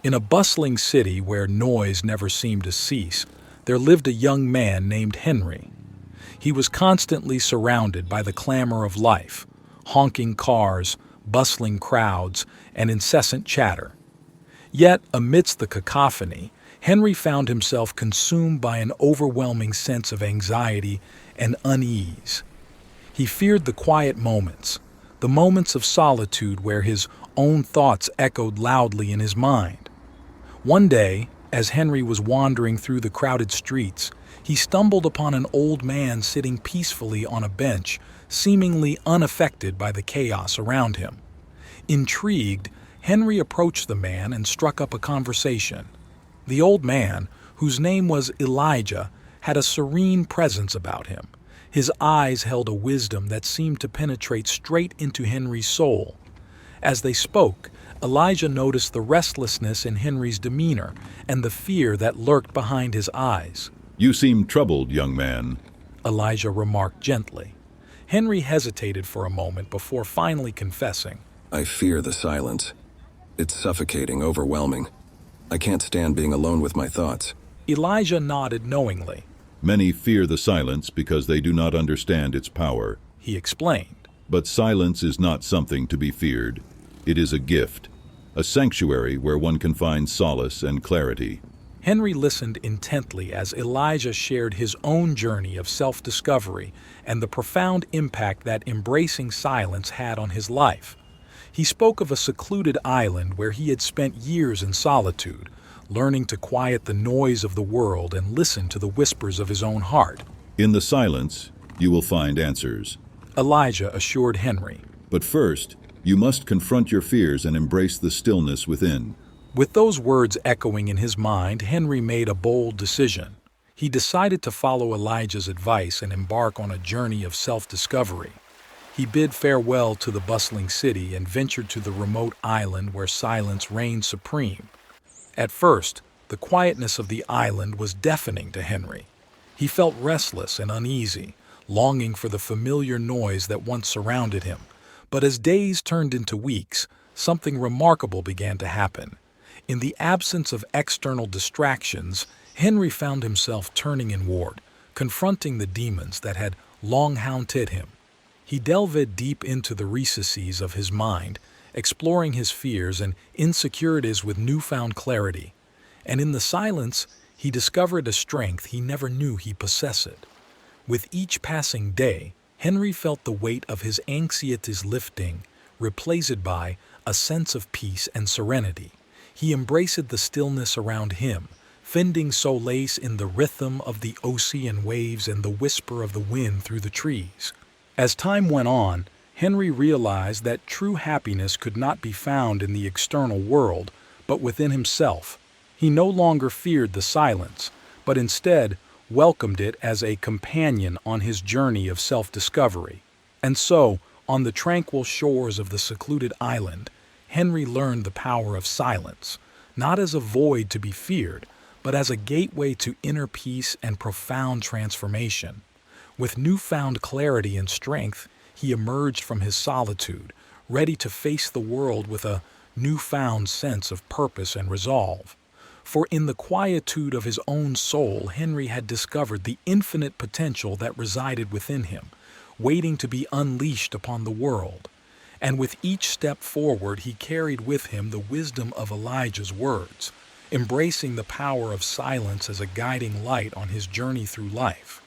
In a bustling city where noise never seemed to cease, there lived a young man named Henry. He was constantly surrounded by the clamor of life, honking cars, bustling crowds, and incessant chatter. Yet, amidst the cacophony, Henry found himself consumed by an overwhelming sense of anxiety and unease. He feared the moments of solitude where his own thoughts echoed loudly in his mind. One day, as Henry was wandering through the crowded streets, he stumbled upon an old man sitting peacefully on a bench, seemingly unaffected by the chaos around him. Intrigued, Henry approached the man and struck up a conversation. The old man, whose name was Elijah, had a serene presence about him. His eyes held a wisdom that seemed to penetrate straight into Henry's soul. As they spoke, Elijah noticed the restlessness in Henry's demeanor and the fear that lurked behind his eyes. "You seem troubled, young man." Elijah remarked gently. Henry hesitated for a moment before finally confessing. I fear the silence. It's suffocating, overwhelming. I can't stand being alone with my thoughts. Elijah nodded knowingly. "Many fear the silence because they do not understand its power. He explained. But silence is not something to be feared. It is a gift, a sanctuary where one can find solace and clarity." Henry listened intently as Elijah shared his own journey of self-discovery and the profound impact that embracing silence had on his life. He spoke of a secluded island where he had spent years in solitude, learning to quiet the noise of the world and listen to the whispers of his own heart. "In the silence, you will find answers," Elijah assured Henry. "but first, you must confront your fears and embrace the stillness within." With those words echoing in his mind, Henry made a bold decision. He decided to follow Elijah's advice and embark on a journey of self-discovery. He bid farewell to the bustling city and ventured to the remote island where silence reigned supreme. At first, the quietness of the island was deafening to Henry. He felt restless and uneasy, longing for the familiar noise that once surrounded him. But as days turned into weeks, something remarkable began to happen. In the absence of external distractions, Henry found himself turning inward, confronting the demons that had long haunted him. He delved deep into the recesses of his mind, exploring his fears and insecurities with newfound clarity. And in the silence, he discovered a strength he never knew he possessed. With each passing day, Henry felt the weight of his anxieties lifting, replaced by a sense of peace and serenity. He embraced the stillness around him, finding solace in the rhythm of the ocean waves and the whisper of the wind through the trees. As time went on, Henry realized that true happiness could not be found in the external world, but within himself. He no longer feared the silence, but instead welcomed it as a companion on his journey of self-discovery. And so, on the tranquil shores of the secluded island, Henry learned the power of silence, not as a void to be feared, but as a gateway to inner peace and profound transformation. With newfound clarity and strength, he emerged from his solitude, ready to face the world with a newfound sense of purpose and resolve. For in the quietude of his own soul, Henry had discovered the infinite potential that resided within him, waiting to be unleashed upon the world. And with each step forward, he carried with him the wisdom of Elijah's words, embracing the power of silence as a guiding light on his journey through life.